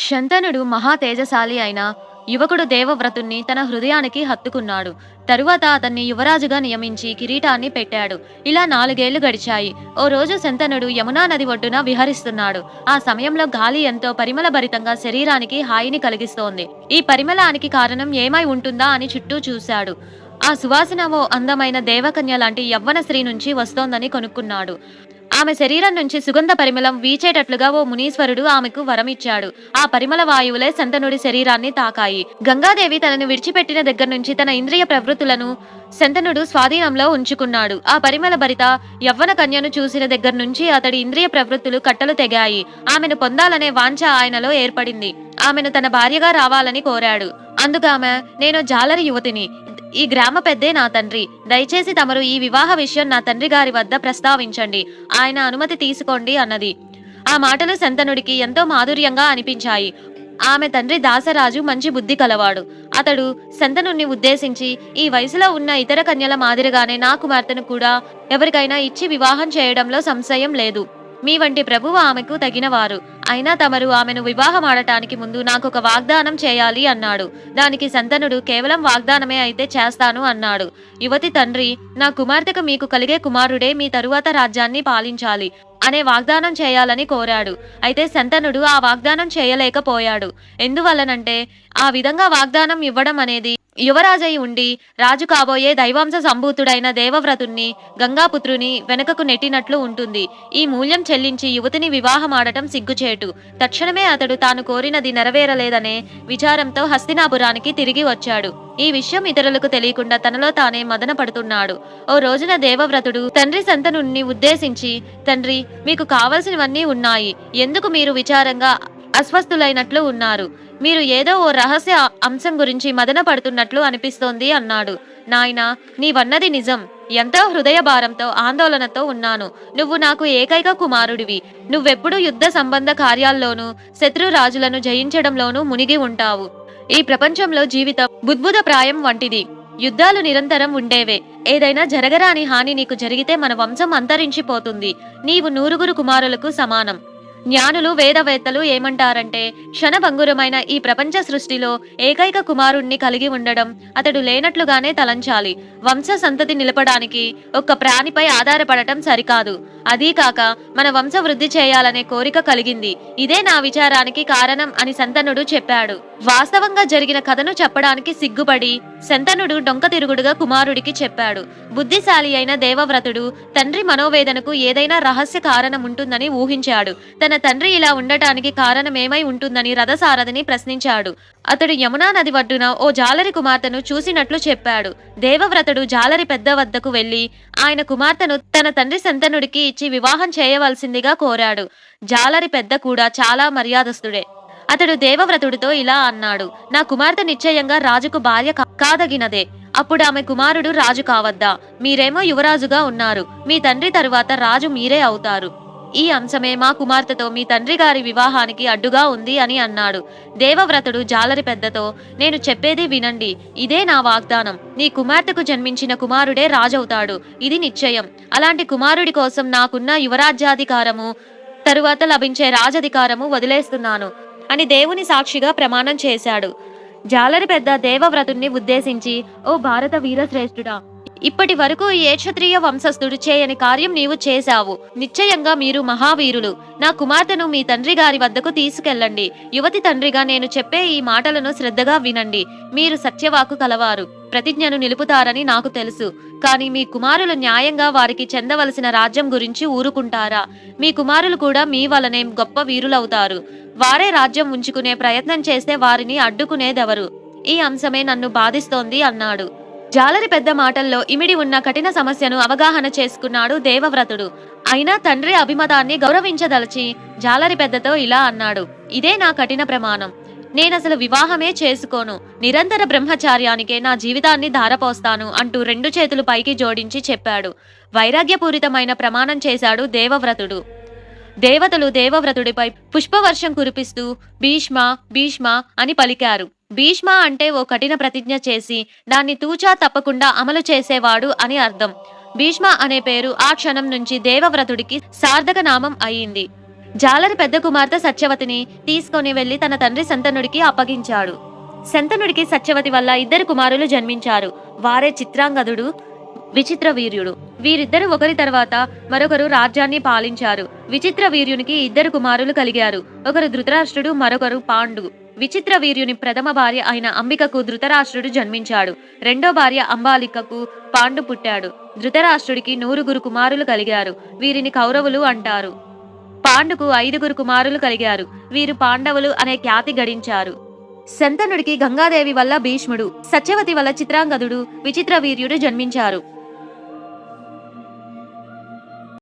శంతనుడు మహా తేజశాలి అయిన యువకుడు దేవవ్రతుణ్ణి తన హృదయానికి హత్తుకున్నాడు. తరువాత అతన్ని యువరాజుగా నియమించి కిరీటాన్ని పెట్టాడు. ఇలా 4 ఏళ్లు గడిచాయి. ఓ రోజు శంతనుడు యమునా నది ఒడ్డున విహరిస్తున్నాడు. ఆ సమయంలో గాలి ఎంతో పరిమళభరితంగా శరీరానికి హాయిని కలిగిస్తోంది. ఈ పరిమళానికి కారణం ఏమై ఉంటుందా అని చుట్టూ చూశాడు. ఆ సువాసన ఓ అందమైన దేవకన్య లాంటి యవ్వన స్త్రీ నుంచి వస్తోందని కనుక్కున్నాడు. ఆమె శరీరం నుంచి సుగంధ పరిమళం వీచేటట్లుగా ఓ మునీశ్వరుడు ఆమెకు వరమిచ్చాడు. ఆ పరిమళ వాయువులే శంతనుడి శరీరాన్ని తాకాయి. గంగాదేవి తనను విడిచిపెట్టిన దగ్గర నుంచి తన ఇంద్రియ ప్రవృత్తులను శంతనుడు స్వాధీనంలో ఉంచుకున్నాడు. ఆ పరిమళ భరిత యవ్వన కన్యను చూసిన దగ్గర నుంచి అతడి ఇంద్రియ ప్రవృత్తులు కట్టలు తెగాయి. ఆమెను పొందాలనే వాంఛ ఆయనలో ఏర్పడింది. ఆమెను తన భార్యగా రావాలని కోరాడు. అందుకామె, నేను జాలరి యువతిని, ఈ గ్రామ పెద్దే నా తండ్రి, దయచేసి తమరు ఈ వివాహ విషయం నా తండ్రి గారి వద్ద ప్రస్తావించండి, ఆయన అనుమతి తీసుకోండి అన్నది. ఆ మాటలు శంతనుడికి ఎంతో మాధుర్యంగా అనిపించాయి. ఆమె తండ్రి దాసరాజు మంచి బుద్ధి కలవాడు. అతడు శంతనుణ్ణి ఉద్దేశించి, ఈ వయసులో ఉన్న ఇతర కన్యల మాదిరిగానే నా కుమార్తెను కూడా ఎవరికైనా ఇచ్చి వివాహం చేయడంలో సంశయం లేదు. మీ వంటి ప్రభువు ఆమెకు తగినవారు. అయినా తమరు ఆమెను వివాహమాడటానికి ముందు నాకొక వాగ్దానం చేయాలి అన్నాడు. దానికి శంతనుడు, కేవలం వాగ్దానమే అయితే చేస్తాను అన్నాడు. యువతి తండ్రి, నా కుమార్తెకు మీకు కలిగే కుమారుడే మీ తరువాత రాజ్యాన్ని పాలించాలి అనే వాగ్దానం చేయాలని కోరాడు. అయితే శంతనుడు ఆ వాగ్దానం చేయలేకపోయాడు. ఎందువల్లనంటే ఆ విధంగా వాగ్దానం ఇవ్వడం అనేది యువరాజై ఉండి రాజు కాబోయే దైవాంశ సంభూతుడైన దేవవ్రతుణ్ణి, గంగాపుత్రుని వెనుకకు నెట్టినట్లు ఉంటుంది. ఈ మూల్యం చెల్లించి యువతిని వివాహమాడటం సిగ్గుచేటు. తక్షణమే అతడు తాను కోరినది నెరవేరలేదనే విచారంతో హస్తినాపురానికి తిరిగి వచ్చాడు. ఈ విషయం ఇతరులకు తెలియకుండా తనలో తానే మదన పడుతున్నాడు. ఓ రోజున దేవవ్రతుడు తండ్రి శంతనుణ్ణి ఉద్దేశించి, తండ్రి, మీకు కావలసినవన్నీ ఉన్నాయి. ఎందుకు మీరు విచారంగా అస్వస్థులైనట్లు ఉన్నారు? మీరు ఏదో ఓ రహస్య అంశం గురించి మదన పడుతున్నట్లు అనిపిస్తోంది అన్నాడు. నాయనా, నీవన్నది నిజం. ఎంతో హృదయ భారంతో ఆందోళనతో ఉన్నాను. నువ్వు నాకు ఏకైక కుమారుడివి. నువ్వెప్పుడు యుద్ధ సంబంధ కార్యాల్లోనూ శత్రురాజులను జయించడంలోనూ మునిగి ఉంటావు. ఈ ప్రపంచంలో జీవితం బుద్భుద ప్రాయం వంటిది. యుద్ధాలు నిరంతరం ఉండేవే. ఏదైనా జరగరాని హాని నీకు జరిగితే మన వంశం అంతరించిపోతుంది. నీవు 100 కుమారులకు సమానం. జ్ఞానులు వేదవేత్తలు ఏమంటారంటే, క్షణభంగురమైన ఈ ప్రపంచ సృష్టిలో ఏకైక కుమారుణ్ణి కలిగి ఉండడం అతడు లేనట్లుగానే తలంచాలి. వంశ సంతతి నిలపడానికి ఒక్క ప్రాణిపై ఆధారపడటం సరికాదు. అదీ కాక మన వంశ వృద్ధి చేయాలనే కోరిక కలిగింది. ఇదే నా విచారానికి కారణం అని శంతనుడు చెప్పాడు. వాస్తవంగా జరిగిన కథను చెప్పడానికి సిగ్గుపడి శంతనుడు డొంక తిరుగుడుగా కుమారుడికి చెప్పాడు. బుద్ధిశాలి అయిన దేవవ్రతుడు తండ్రి మనోవేదనకు ఏదైనా రహస్య కారణం ఉంటుందని ఊహించాడు. తన తండ్రి ఇలా ఉండటానికి కారణమేమై ఉంటుందని రథసారథిని ప్రశ్నించాడు. అతడు యమునా నది ఒడ్డున ఓ జాలరి కుమార్తెను చూసినట్లు చెప్పాడు. దేవవ్రతుడు జాలరి పెద్ద వద్దకు వెళ్లి ఆయన కుమార్తెను తన తండ్రి శంతనుడికి ఇచ్చి వివాహం చేయవలసిందిగా కోరాడు. జాలరి పెద్ద కూడా చాలా మర్యాదస్తుడే. అతడు దేవవ్రతుడితో ఇలా అన్నాడు, నా కుమార్తె నిశ్చయంగా రాజుకు భార్య కాదగినదే. అప్పుడు ఆమె కుమారుడు రాజు కావద్దా? మీరేమో యువరాజుగా ఉన్నారు. మీ తండ్రి తరువాత రాజు మీరే అవుతారు. ఈ అంశమే మా కుమార్తెతో మీ తండ్రి గారి వివాహానికి అడ్డుగా ఉంది అని అన్నాడు. దేవవ్రతుడు జాలరి పెద్దతో, నేను చెప్పేది వినండి. ఇదే నా వాగ్దానం. నీ కుమార్తెకు జన్మించిన కుమారుడే రాజవుతాడు. ఇది నిశ్చయం. అలాంటి కుమారుడి కోసం నాకున్న యువరాజ్యాధికారము తరువాత లభించే రాజధికారము వదిలేస్తున్నాను అని దేవుని సాక్షిగా ప్రమాణం చేశాడు. జాలరి పెద్ద దేవవ్రతుణ్ణి ఉద్దేశించి, ఓ భారత వీరశ్రేష్ఠుడా, ఇప్పటి వరకు ఏ క్షత్రియ వంశస్థుడు చేయని కార్యం నీవు చేశావు. నిశ్చయంగా మీరు మహావీరులు. నా కుమార్తెను మీ తండ్రి గారి వద్దకు తీసుకెళ్ళండి. యువతి తండ్రిగా నేను చెప్పే ఈ మాటలను శ్రద్ధగా వినండి. మీరు సత్యవాకు కలవారు, ప్రతిజ్ఞను నిలుపుతారని నాకు తెలుసు. కానీ మీ కుమారులు న్యాయంగా వారికి చెందవలసిన రాజ్యం గురించి ఊరుకుంటారా? మీ కుమారులు కూడా మీ వలనే గొప్ప వీరులవుతారు. వారే రాజ్యం ఉంచుకునే ప్రయత్నం చేస్తే వారిని అడ్డుకునేదెవరు? ఈ అంశమే నన్ను బాధిస్తోంది అన్నాడు. జాలరి పెద్ద మాటల్లో ఇమిడి ఉన్న కఠిన సమస్యను అవగాహన చేసుకున్నాడు దేవవ్రతుడు. అయినా తండ్రి అభిమతాన్ని గౌరవించదలచి జాలరి పెద్దతో ఇలా అన్నాడు, ఇదే నా కఠిన ప్రమాణం. నేనసలు వివాహమే చేసుకోను. నిరంతర బ్రహ్మచార్యానికే నా జీవితాన్ని ధారపోస్తాను అంటూ 2 చేతులు పైకి జోడించి చెప్పాడు. వైరాగ్యపూరితమైన ప్రమాణం చేశాడు దేవవ్రతుడు. దేవతలు దేవవ్రతుడిపై పుష్పవర్షం కురిపిస్తూ భీష్మ భీష్మ అని పలికారు. భీష్మ అంటే ఓ కఠిన ప్రతిజ్ఞ చేసి దాన్ని తూచా తప్పకుండా అమలు చేసేవాడు అని అర్థం. భీష్మ అనే పేరు ఆ క్షణం నుంచి దేవవ్రతుడికి సార్థక నామం అయింది. జాలరి పెద్ద కుమార్తె సత్యవతిని తీసుకొని వెళ్లి తన తండ్రి శంతనుడికి అప్పగించాడు. శంతనుడికి సత్యవతి వల్ల 2 కుమారులు జన్మించారు. వారే చిత్రాంగదుడు, విచిత్ర వీర్యుడు. వీరిద్దరు ఒకరి తర్వాత మరొకరు రాజ్యాన్ని పాలించారు. విచిత్ర వీర్యునికి 2 కుమారులు కలిగారు. ఒకరు ధృతరాష్ట్రుడు, మరొకరు పాండు. విచిత్ర వీర్యుని ప్రథమ భార్య అయిన అంబికకు ధృతరాష్ట్రుడు జన్మించాడు. రెండో భార్య అంబాలికకు పాండు పుట్టాడు. ధృతరాష్ట్రుడికి 100 కుమారులు కలిగారు. వీరిని కౌరవులు అంటారు. పాండుకు 5 కుమారులు కలిగారు. వీరు పాండవులు అనే ఖ్యాతి గడించారు. శంతనుడికి గంగాదేవి వల్ల భీష్ముడు, సత్యవతి వల్ల చిత్రాంగదుడు, విచిత్ర వీర్యుడు జన్మించారు.